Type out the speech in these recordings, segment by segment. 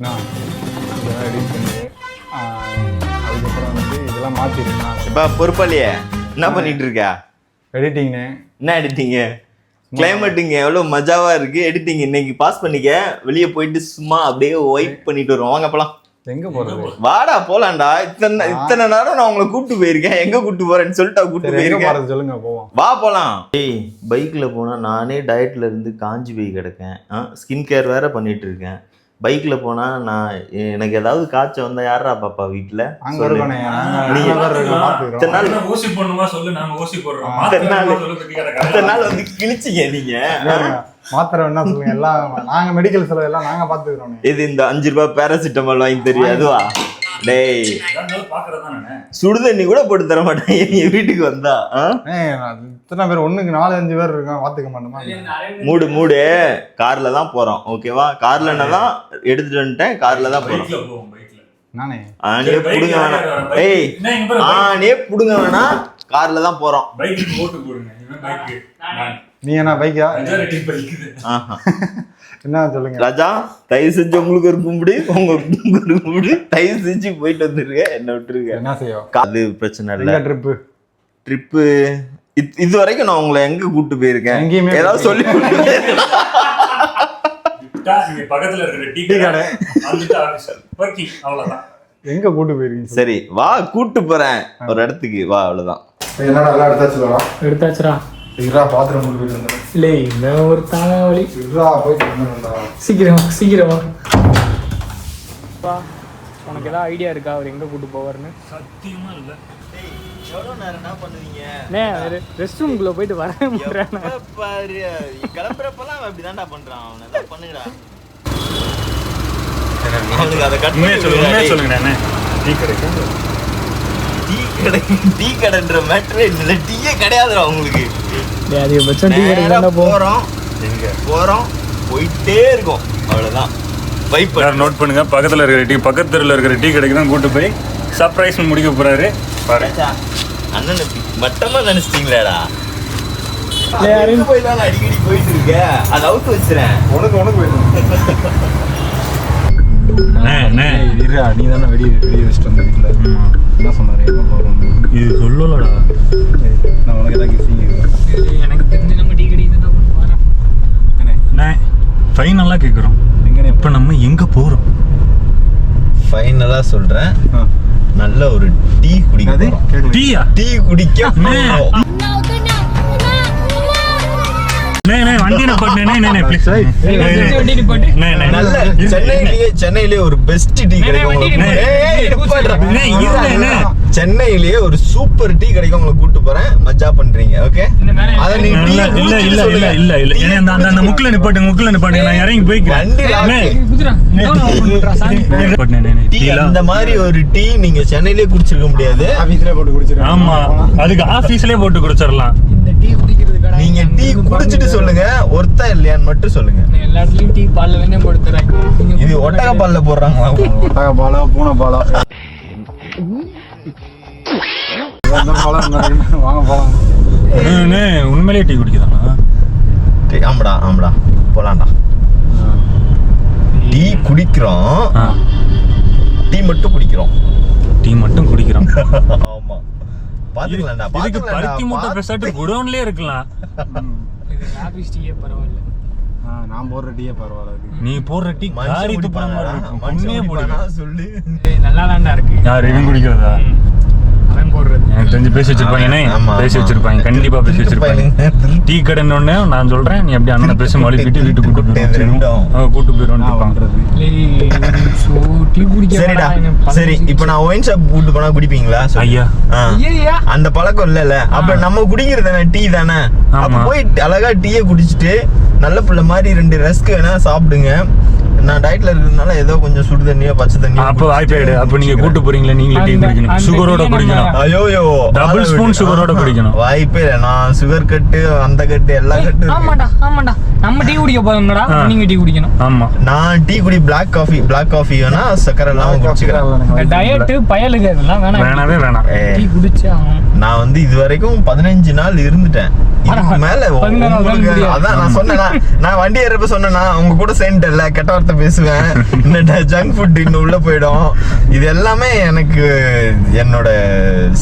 இதெல்லாம் எடிட் பண்ணி அதுக்கப்புறம் வந்து இதெல்லாம் மாற்றிருக்கேன். இப்போ பொறுப்பாளியே என்ன பண்ணிட்டு இருக்கா? எடிட்டிங்னு. என்ன எடிட்டிங்கு? கிளைமேட்டுங்க எவ்வளோ மஜாவாக இருக்குது. எடிட்டிங் இன்னைக்கு பாஸ் பண்ணிக்க, வெளியே போயிட்டு சும்மா அப்படியே ஒயிட் பண்ணிட்டு வருவோம். வாங்க போலாம். எங்கே போகிறது? வாடா போலாம்டா. இத்தனை நேரம் நான் உங்களை கூப்பிட்டு போயிருக்கேன். எங்கே கூப்பிட்டு போகிறேன்னு சொல்லிட்டு கூப்பிட்டு போயிருக்கேன். சொல்லுங்க போவோம். வா போகலாம். ஏய், பைக்கில் போனால் நானே டயட்டில் இருந்து காஞ்சி போய் கிடக்கேன். ஸ்கின் கேர் வேற பண்ணிட்டு இருக்கேன். பைக்ல போனா நான் எனக்கு ஏதாவது காய்ச்சல் வந்தா யாரா பாப்பா வீட்டுல? வந்து கிழிச்சிங்க நீங்க. மாத்திரை என்ன சொல்லுங்க, எல்லாம் நாங்க மெடிக்கல் செலவு எல்லாம் நாங்க பாத்துக்கிறோம். இது இந்த 5 ரூபாய் பேராசிட்டமால் வாங்கி தெரியும் அதுவா? டேய், சுடுதண்ணி கூட போட்டு தர மாட்டேன் என் வீட்டுக்கு வந்தா. இத்தனை பேர், 1க்கு 4-5 பேர் இருக்கோம், பாத்துக்க மாட்டோமா? மூடு கார்ல தான் போறோம். ஓகேவா? கார்ல தான் எடுத்துட்டு வந்துட்டேன். கார்ல தான் போறோம். நானே ஆனே புடுங்க வேணாம். ஏய், ஆனே புடுங்க வேணாம். கார்ல தான் போறோம். நீ என்ன பைக்கா? என்ன சொல்லுங்க ராஜா, தயவு செஞ்சு உங்களுக்கு ஒரு கும்பிடு, உங்க ஒரு கும்பிடு, தயவு செஞ்சு போயிட்டு வந்துருங்க, என்ன விட்டுருங்க. என்ன செய்யும்? அது பிரச்சனை இல்லை. ட்ரிப்பு இது வரைக்கும் நான் உங்களை எங்க கூட்டு போயிருக்கேன்? எங்கேயுமே ஏதாவது சொல்லி பக்கத்துல இருக்கிற டீ கடை அவ்வளவுதான். எங்க கூட்டு போயிருக்கீங்க? சரி வா, கூட்டு போறேன் ஒரு இடத்துக்கு வா, அவ்வளவுதான். என்னடா எடுத்தாச்சுடா. பாத்திரம் முடிவு இல்லை, இந்த ஒரு தாவலி. போயிட்டு சீக்கிரமா உனக்கு ஏதாவது ஐடியா இருக்கா அவர் எங்க கூட்டு போவாருன்னு? சத்தியமா இல்ல. எவ்வளவு நேரம் என்ன பண்ணுவீங்க? ரெஸ்ட் ரூம்குள்ள போயிட்டு வரவே மாட்டேன். பாரு, கிளம்புறப்பெல்லாம் அவன் அப்படிதான்டா பண்றான். அவன் நல்லா பண்ணுங்கடா. அவனுக்கு அதை கட் பண்ணி சொல்லுங்க. டீ கடைன்ற மேட்டரே இல்லை. டீயே கிடையாதுடா உங்களுக்கு. அதிகபட்சம் டீ கடை போறோம் போயிட்டே இருக்கோம், அவ்வளவுதான். வைப் நோட் பண்ணுங்க. பக்கத்துல இருக்கிற டீ கடைக்கு தான் கூட்டு போய் சர்ப்ரைஸ் முடிக்க போறாரு. அண்ணன் மட்டமா நினைச்சிட்டீங்களாடா? யாரையும் போய் தான் அடிக்கடி போயிட்டு இருக்க. அதை அவுத்து வச்சுறேன். உனக்கு போயிட்டு நீ தானே வெளியே வச்சுட்டு வந்த வீட்டுல என்ன சொன்னாரு? இது சொல்லலடா. நான் உனக்கு ஏதாவது கிஃப்டிங் எனக்கு தெரிஞ்சு நம்ம டீ கடை இதுதான் என்ன ஃபைனலா கேக்குறோம். இப்ப நம்ம எங்க போறோம்? ஃபைனலா சொல்றேன், நல்ல ஒரு டீ குடிக்க. டீ குடிக்க சென்னையிலேயே ஒரு பெஸ்ட் டீ கிடைக்கும். சென்னையிலேயே ஒரு சூப்பர் டீ கிடைக்கும். உங்களை கூட்டு போறேன், மஜா பண்றீங்க. ஓகே, அத நீ இல்ல முக்குல நிப்பாட்டுங்க. நான் இறங்கி போய்க்கிறேன். இந்த மாதிரி ஒரு டீ நீங்க சென்னையிலேயே குடிச்சிருக்க முடியாது. ஆபீஸ்லயே போட்டு குடிச்சிருக்கேன். ஆமா, அதுக்கு ஆபீஸ்லயே போட்டு குடிச்சிடலாம். நீங்க டீ குடிச்சிட்டு சொல்லுங்க, ஒருத்தா இல்லையான்னு மட்டும் சொல்லுங்க. எல்லா இடத்துலயும் டீ பால்ல வேணே போடுறாங்க. இது ஒட்டக பால்ல போடுறாங்களா? ஒட்டக பாலா பூனை பாலா? வாங்க போலாம். உண்மையிலேயே டீ குடிக்குதானா? ஆமாடா போலாம்டா. டீ குடிக்கிறோம், டீ மட்டும் குடிக்கிறோம். ஆமா, பாத்துக்கலாம்டா. இதுக்கு பருத்தி மூட்டை பெசாட்டு குடோன்லயே இருக்கலாம். இது ஆபீஸ் டீயே பரவாயில்ல. நான் போடுற டீயே பரவாயில்ல. நீ போடுற டீ காரி துப்புற மாதிரி இருக்கும். உண்மையே போடுங்க சொல்லு. நல்லா தான்டா இருக்கு. யார் இவன் குடிக்கிறதா? அவன் போடுறது எனக்கு தெரிஞ்சு பேசி வச்சிருப்பாங்க. கண்டிப்பா பேசி வச்சிருப்பாங்க. டீ கடைன்னு நான் சொல்றேன், நீ அப்படி அண்ணன் பேச மொழிக்கிட்டு வீட்டுக்கு கூட்டு போயிடுவோம். சரி, இப்ப நான் ஒயின் ஷாப் கூட்டு போனா குடிப்பீங்களா? ஐயா, அந்த பழக்கம் இல்ல. அப்ப நம்ம குடிக்கிறது டீ தானே. அப்ப போய் அழகா டீயை குடிச்சிட்டு நல்ல பிள்ளை மாதிரி 2 ரஸ்க் வேணா சாப்பிடுங்க. நான் டயட்ல இருக்கிறதுனால ஏதோ கொஞ்சம் சுடு தண்ணியோ பச்சை தண்ணியோ. அப்ப வாய்ப்பேடு. அப்ப நீங்க கூட்டு போறீங்களா? நீங்களே டீ குடிக்கணும், சுகரோட குடிக்கணும். ஐயோ, டபுள் ஸ்பூன் சுகரோட குடிக்கணும். வாய்ப்பே இல்லை. நான் சுகர் கட்டு, அந்த கட்டு, எல்லா கட்டு. ஆமாடா. நம்ம டீ குடிக்க போறோம்டா, நீங்க டீ குடிக்கணும். ஆமா, நான் டீ குடி. பிளாக் காஃபி வேணா சக்கரை எல்லாம் குடிச்சுக்கிறேன். டயட் பயலுக்கு இதெல்லாம் வேணாம். டீ குடிச்சா நான் வந்து இது வரைக்கும் 15 நாள் இருந்துட்டேன். இதுக்கு மேல 16 நாள் உங்களுக்கு அதான் நான் சொன்னேன்னா, நான் வண்டி ஏறப்ப சொன்னேன்னா உங்க கூட சேர்ந்துட்டேன்ல, கெட்ட வார்த்தை பேசுவேன், ஜங்க் ஃபுட் இன்னும் உள்ள போயிடும். இது எல்லாமே எனக்கு என்னோட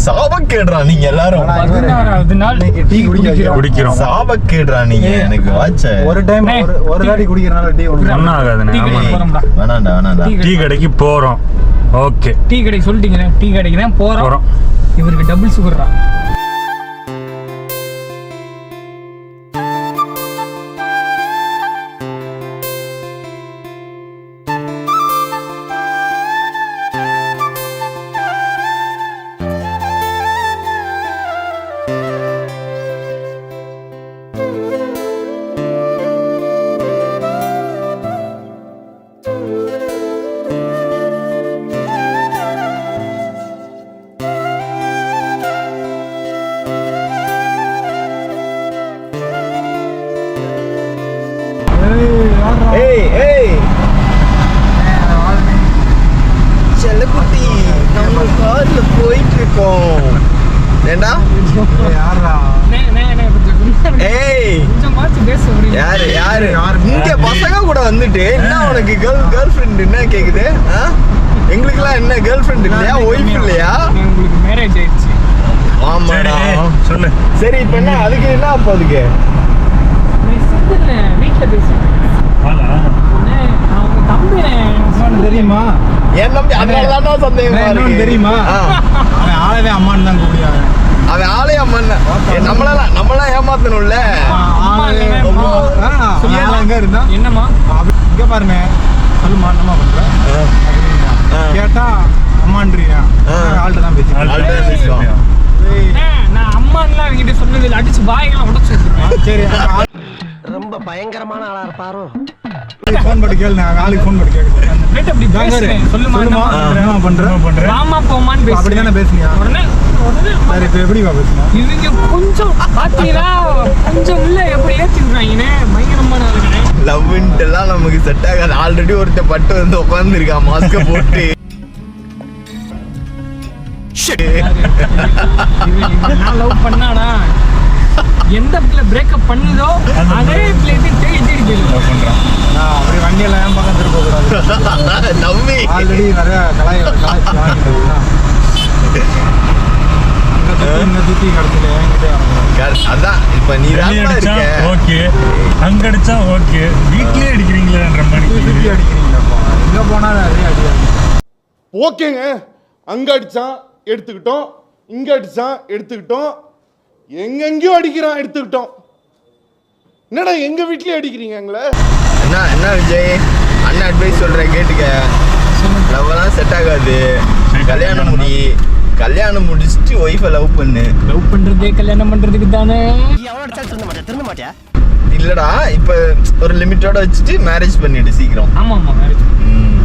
சாபக்கேடுறா நீங்க எல்லாரும். 16வது நாள் டீ குடிக்கிறோம். சாபக்கேடுறா நீங்க எனக்கு வாட்ச. ஒரு டைம் ஒரு தாடி குடிக்கிறனால டீ ஒன்றும் ஆகாதுண்ணே. டீ கடைக்கு போறோம்டா. வேணாண்டா டீ கடைக்கு போறோம். ஓகே, டீ கடைக்கு சொல்லிட்டீங்க, டீ கடைக்கு தான் போறோம். இவருக்கு டபுள் சுகர்ரா. ஏய் செல்லக்குட்டி, நம்ம கார்ல போயிட்டு இருக்கோம். ஏண்டா யாரா ஏய் கொஞ்சம் மாச்சு பேச முடியும். யாரு இங்க பசங்க கூட வந்துட்டு என்ன உனக்கு கேர்ள் ஃப்ரெண்ட் என்ன கேக்குது? எங்களுக்குலாம் என்ன கேர்ள் ஃப்ரெண்ட் இல்லையா, ஒய்ஃப் இல்லையா? உங்களுக்கு மேரேஜ் ஆயிடுச்சு. ஆமாடா சொல்லு. சரி இப்ப என்ன அதுக்கு என்ன அப்போ அதுக்கு வீட்டுல பேசுறேன். அவங்க தம்பி தெரியுமா? என் தம்பி அதனாலதான் சந்தேகமா என்னன்னு இருக்கு. தெரியுமா? அவன் ஆளவே அம்மான்னு தான் கூப்பிடுவாங்க. அவன் ஆளே அம்மன் நம்மளாம் ஏமாத்தணும்ல. எங்க இருந்தா என்னம்மா இங்க பாருங்க, சொல்லுமா என்னமா பண்ற கேட்டா அம்மான்றியா? ஆள்கிட்ட தான் பேசுறேன். நான் அம்மான்லாம் அவங்ககிட்ட சொன்னது இல்லை. அடிச்சு வாயெல்லாம் உடச்சு வச்சிருக்கேன். சரி ரொம்ப பயங்கரமான ஆளா இருப்பாரோ. ஃபோன் பண்ணி கேளு, நான் ஆளுக்கு ஃபோன் பண்ணி கேட்குறேன். ரேட் அப்படி பேசுறேன். சொல்லுமா என்ன பண்ற? வாமா போமான்னு பேசுறேன். அப்படிதானே பேசுனியா? உடனே சரி இப்ப எப்படிவா பேசுனா? இவங்க கொஞ்சம் பாத்தீங்களா, கொஞ்சம் உள்ள எப்படி ஏத்தி விடுறாங்கன்னு. பயங்கரமான ஆளுங்க. லவ்ன்ட்டு எல்லாம் நமக்கு செட் ஆகாது. ஆல்ரெடி ஒருத்த பட்டு வந்து உட்காந்துருக்கான் மாஸ்க போட்டு. நான் லவ் பண்ணானா எந்த பிள்ளை பிரேக்கப் பண்ணுதோ அதே பிள்ளைட்டு தேடி நான் அப்படி வண்டியெல்லாம் ஏன் பக்கம் திருப்ப கூடாது. லவ்வி ஆல்ரெடி நிறைய கலாய்ச்சி வாங்கிட்டு இங்க சுத்தி கடத்துல என்கிட்ட அதான் இப்ப நீ தான் இருக்க. ஓகே, அங்க அடிச்சா ஓகே, வீட்லயே அடிக்கிறீங்களேன்ற மாதிரி சுத்தி அடிக்கிறீங்களா? எங்க போனாலும் அதே அடியாது. ஓகேங்க, அங்கே அடித்தான் எடுத்துக்கிட்டோம், இங்கே அடித்தான் எடுத்துக்கிட்டோம், எங்கெங்கேயோ அடிக்கிறான் எடுத்துக்கிட்டோம். என்னடா எங்கள் வீட்லேயே அடிக்கிறீங்க எங்களை? என்ன விஜய் அண்ணன் அட்வைஸ் சொல்றேன் கேட்டுக்க. லவ்லாம் செட் ஆகாது. கல்யாணம் முடிச்சுட்டு ஒய்ஃபை லவ் பண்ணு. லவ் பண்றதே கல்யாணம் பண்றதுக்கு தானே. திருந்த மாட்டியா? இல்லடா இப்ப ஒரு லிமிட்டோட வச்சுட்டு மேரேஜ் பண்ணிடு சீக்கிரம். ஆமா மேரேஜ்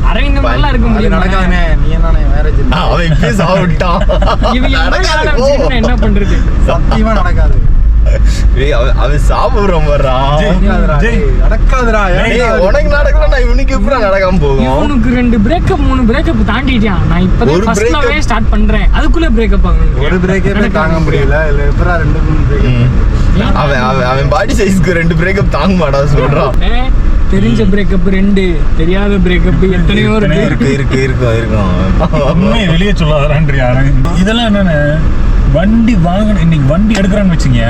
அரவிந்த் நல்லா இருக்க அது முடியும். நடக்காதுனே. நீ என்ன மேரேஜ் அவன் இப்பயே சாவிட்டான். என்ன பண்றது? சத்தியமா நடக்காது. அவன் சாப்பிடுறோம் வர்றான். நடக்காதுடா. உனக்கு நடக்கல, நான் இவனுக்கு எப்படி நடக்காம போகும்? இவனுக்கு 2 பிரேக்கப் 3 பிரேக்கப் தாண்டிட்டான். நான் இப்பதான் ஃபர்ஸ்ட் லவ்வே ஸ்டார்ட் பண்றேன். அதுக்குள்ள பிரேக்கப் ஆகும். ஒரு பிரேக்கே தாங்க முடியல. இல்ல எப்பறா 2 பிரேக்கப்? அவன் பாடி சைஸ்க்கு 2 பிரேக்கப் தாங்க மாட்டா சொல்றான். தெரிஞ்ச பிரேக்கப் 2, தெரியாத பிரேக்கப் எத்தனையோ இருக்கும். உண்மையை வெளியே சொல்லாதான்றியா? இதெல்லாம் என்னன்னு வண்டி வாங்கணும். இன்னைக்கு வண்டி எடுக்கிறான்னு வச்சுங்க,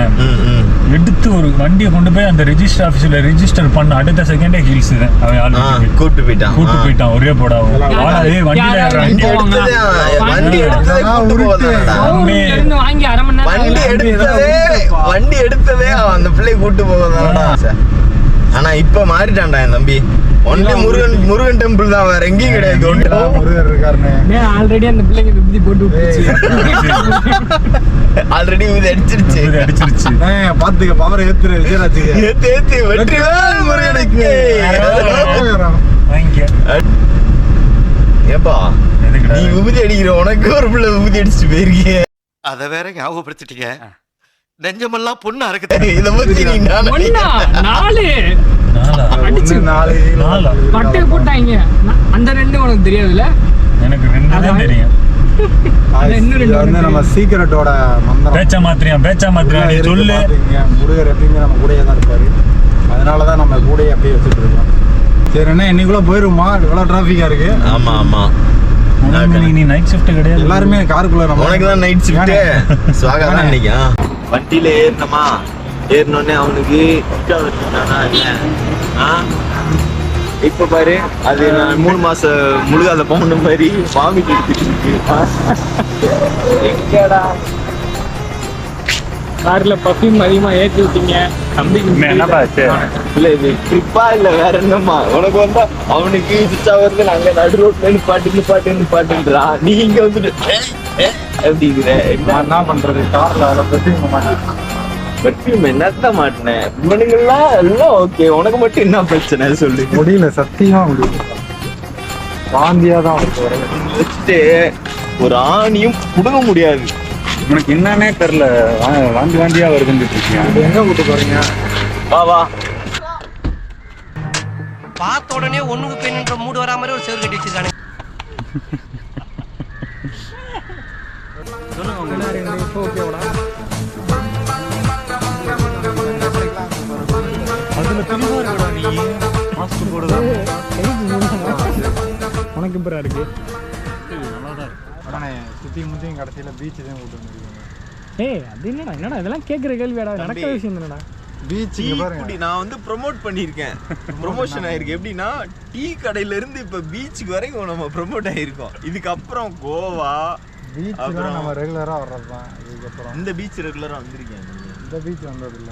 எடுத்து ஒரு வண்டியை கொண்டு போய் அந்த ரெஜிஸ்டர் ஆஃபீஸில் ரெஜிஸ்டர் பண்ண அடுத்த செகண்டே ஹில்ஸ் தான். அவன் கூட்டு போயிட்டான் ஒரே போடாவும் வண்டி எடுத்ததே அந்த பிள்ளை கூட்டு போக. ஆனா இப்ப மாறிட்டான்டா என் தம்பி. ஒன்லி முருகன் டெம்பிள் தான், வேற எங்கேயும் கிடையாது. முருகர் இருக்காருன்னு ஆல்ரெடி அந்த பிள்ளைங்க விபதி போட்டு ஆல்ரெடி இது அடிச்சிருச்சு. பாத்துக்க பவர் ஏத்துற விஜயராஜுக்கு ஏத்தி வெற்றிவேல் முருகனுக்கு. ஏப்பா நீ விபதி அடிக்கிற, உனக்கு ஒரு பிள்ளை விபதி அடிச்சுட்டு போயிருக்கீங்க. அத வேற ஞாபகப்படுத்திட்டீங்க. நெஞ்சமெல்லாம் பொண்ணு அறக்குது. இத பத்தி நீ 4 அடிச்சு 4 பட்டை போட்டாங்க. அந்த 2 உனக்கு தெரியாதுல்ல? எனக்கு 2 தான் தெரியும். இன்னும் இது ரெண்டு வந்து நம்ம சீக்கிரட்டோட மந்திரம். பேச்சா மாத்திரியா நீ இருக்கு, சொல்லு. பாத்துக்கங்க. முருகர் எப்பயுமே நம்ம கூடயே தான் இருப்பாரு. அதனாலதான் நம்ம கூடயே அப்படியே வச்சுட்டு இருக்கோம். சரி, என்ன இன்னைக்குள்ள போயிருமா? இவ்வளவு டிராபிக்கா இருக்கு. ஆமா ஆமா, நீ நைட் ஷிஃப்ட் கிடையாது. எல்லாருமே காருக்குள்ள நம்ம உனக்கு தான் நைட் ஷிஃப்ட். சுவாகா தான் இன்னைக்கு. வண்டியில ஏறினமா, ஏறினோடனே அவனுக்கு இப்ப பாரு, அது நான் 3 மாசம் முழுகாத பவுன் மாதிரி வாமிட் எடுத்துட்டு இருக்கு. கார்ல பர்ஃபியூம் அதிகமா ஏற்றி விட்டீங்க தம்பிக்கு. என்னப்பா ஆச்சு? இல்ல இது ட்ரிப்பா இல்ல வேற என்னம்மா? உனக்கு வந்தா அவனுக்கு இடிச்சா வருது, நாங்க நடு ரோட்ல நிப்பாட்டுன்றா, நீ இங்க வந்துட்டு எப்படி இருக்கிற? என்ன பண்றது? கார்ல பெர்ஃபியூம் என்னத்தான் மாட்டினேன். இவனுங்கெல்லாம் எல்லாம் ஓகே, உனக்கு மட்டும் என்ன பிரச்சனை சொல்லு? முடியல, சத்தியமா முடியல. வாந்தியா தான் வச்சுட்டு ஒரு ஆணியும் புடுங்க முடியாது. உனக்கு என்னன்னே தெரியல, வாந்தியா வருதுன்னு இருக்கியா? எங்க கூட்டு போறீங்க? வா வா. பார்த்த உடனே ஒண்ணுக்கு பெண்ணுன்ற மூடு வரா மாதிரி ஒரு செவரு கட்டி வச்சிருக்கானு. அதுல தெளிவா இருக்கடா நீ. மாஸ்க் போடுதா? உனக்கு இப்பரா இருக்கு. அண்ணே, சுத்தியும் முத்தியும் கடைசியில பீச் தான் கூட்டு வந்துருக்கீங்க. ஏய் அது என்னடா இதெல்லாம் கேட்குற கேள்வியாடா? நடக்கிற விஷயம் தானடா. பீச்சுக்கு பாருங்க. நான் வந்து ப்ரோமோட் பண்ணியிருக்கேன், ப்ரொமோஷன் ஆயிருக்கு. எப்படின்னா டீ கடையில இருந்து இப்ப பீச்சுக்கு வரைக்கும் நம்ம ப்ரோமோட் ஆயிருக்கோம். இதுக்கப்புறம் கோவா பீச் தான் நம்ம ரெகுலரா வர்றதுதான். இதுக்கப்புறம் இந்த பீச் ரெகுலரா வந்திருக்கேன். இந்த பீச் வந்தது இல்ல.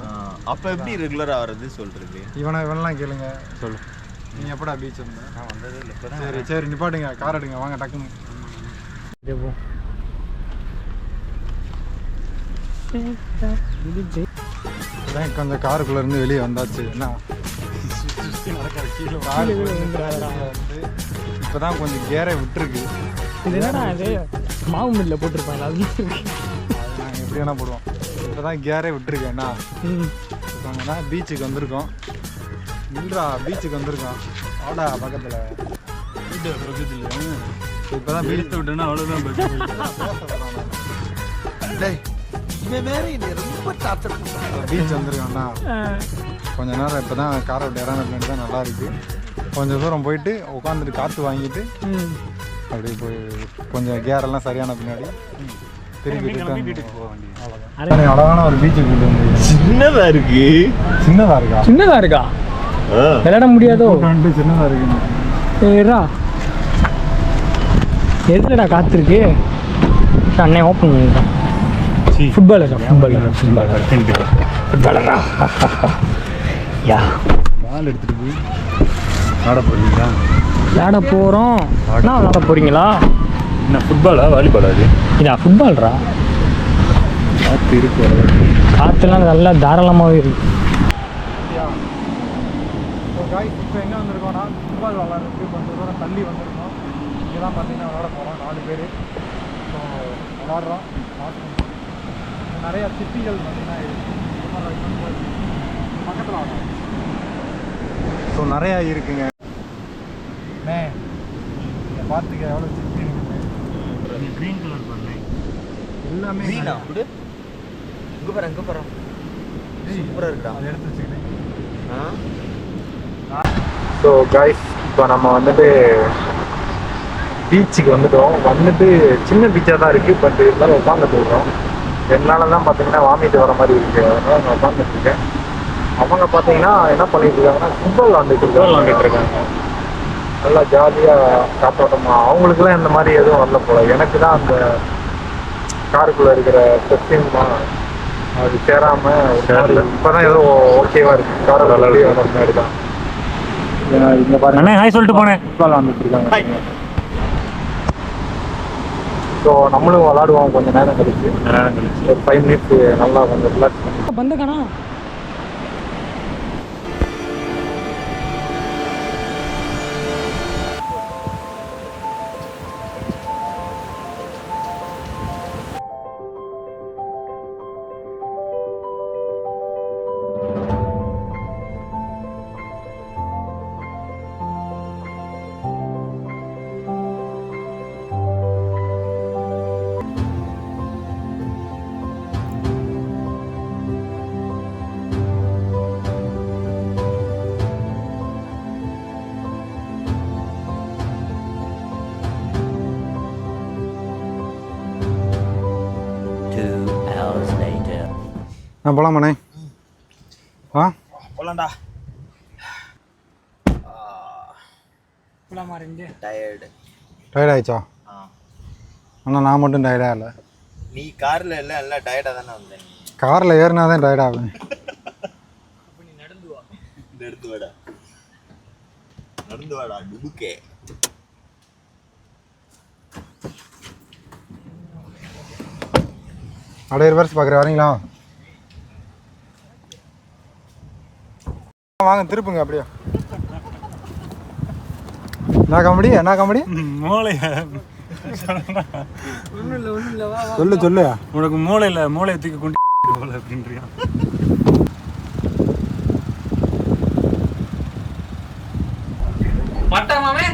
அப்ப எப்படி ரெகுலரா வர்றது சொல்றது? இவனெல்லாம் கேளுங்க. சொல்லு, நீங்க எப்படா பீச் வந்த? நான் வந்ததே இல்லை. சரி சரி, நிப்பாட்டுங்க, கார் எடுங்க, வாங்க டக்குன்னு. கொஞ்சம் காருக்குள்ள இருந்து வெளியே வந்தாச்சு. என்ன இப்பதான் கொஞ்சம் கேரை விட்டுருக்கு. இது என்னடா இது மாவு மில்ல போட்டிருப்பாங்க அது நாங்கள் எப்படி வேணா போடுவோம். இப்பதான் கேரே விட்டுருக்கேன். என்ன பீச்சுக்கு வந்திருக்கோம். இல்லைடா, பீச்சுக்கு வந்திருக்கோம். ஆடா பக்கத்தில் இப்பதான் பீச் விட்டேன்னா அவ்வளவுதான். பீச் வந்திருக்கோம்னா கொஞ்ச நேரம் இப்பதான் காரை விட்டு இறங்கிட்டு தான் நல்லா இருக்கு. கொஞ்சம் தூரம் போயிட்டு உட்காந்துட்டு காற்று வாங்கிட்டு அப்படியே போய் கொஞ்சம் கேரெல்லாம் சரியான பின்னாடி திருப்பி வீட்டுக்கு போக வேண்டியது. அழகான ஒரு பீச்சுக்கு கூட்டு வந்து. சின்னதா இருக்கு. சின்னதா இருக்கா? சின்னதா இருக்கா? விளையாட முடியாதோ? சின்னதா இருக்கு. ஏறா எதுலடா காத்திருக்கு? அண்ணே ஓப்பன் பண்ணிருக்கான். ஃபுட்பாலரா? யா பால் எடுத்துட்டு போய் விளாட போறீங்களா? விளையாட போகிறோம். என்ன விளையாட போகிறீங்களா? என்ன ஃபுட்பாலா வாலிபாலா? அது இதா ஃபுட்பால்ரா. காற்று இருக்கு, காற்றுலாம் நல்லா தாராளமாகவே இருக்கு. இப்போ எங்கே வந்திருக்கோம்னா ஃபுட்பால் விளாட்றதுக்கு கொஞ்சம் தூரம் தள்ளி வந்திருக்கோம். இங்கே தான் பார்த்தீங்கன்னா விளாட போகிறோம் 4 பேர். ஸோ விளாட்றோம். நிறையா சிட்டிகள் பார்த்தீங்கன்னா பக்கத்தில் வரோம். ஸோ நிறையா இருக்குங்க. இதை பார்த்துக்க எவ்வளோ சிட்டி இருக்குங்க. க்ரீன் கலர் பண்ணேன் எல்லாமே வீணா குடு. இங்க பாரு சூப்பரா இருக்குடா. அதை எடுத்து வச்சுக்கிட்டேன். ஆ, ஸோ கைஸ், இப்போ நம்ம வந்துட்டு பீச்சுக்கு வந்துட்டு சின்ன பீச்சாக தான் இருக்குது. பட் இருந்தாலும் உட்காந்துட்டு இருக்கோம். என்னால் தான் பார்த்தீங்கன்னா வாமிட்டு வர மாதிரி இருக்குது. அதனால நான் உட்காந்துட்டு இருக்கேன். அவங்க பார்த்தீங்கன்னா என்ன பண்ணிட்டு இருக்காங்கன்னா ஃபுட்பால் விளாண்டுட்டு இருக்காங்க. நல்லா ஜாலியாக காத்தோட்டமாக. அவங்களுக்குலாம் இந்த மாதிரி எதுவும் வரல போல. எனக்கு தான் அந்த காருக்குள்ளே இருக்கிற பெர்ஃப்யூமா அது சேராமல் இப்போ தான் ஏதோ ஓகேவாக இருக்குது. காரோட வர முன்னாடி தான் இந்த பாருங்க. அண்ணே ஹாய் சொல்லிட்டு போனேன். ஃபுட்பால் வந்துட்டு இருக்காங்க. ஸோ நம்மளும் விளாடுவோம் கொஞ்சம் நேரம் கழிச்சு. ஒரு 5 மினிட்ஸ் நல்லா கொஞ்சம் ரிலாக்ஸ் பண்ணி பந்தக்கானா நான் போகலாமாண்ணே? ஆ போலாம்டா. போலாமா ரெண்டு? டயர்டு. டயர்ட் ஆயிடுச்சா? ஆனால் நான் மட்டும் டயர்டாக இல்லை. நீ கார்ல இல்ல எல்லாம் டயர்டா தானே வந்தேன். காரில் ஏறினா தான் டயர்ட் ஆகும். நடந்து வாடா, நடந்து வாடா டுபுக்கே. அப்படியே ரிவர்ஸ் பார்க்குற வரீங்களா? வாங்க திருப்புங்க அப்படியே. என்ன காமெடி? மூளைய ஒன்றும் இல்லை வா சொல்லு. உனக்கு மூளையை தூக்கி கொண்டு போல அப்படின்றியா? மாட்டாமாமே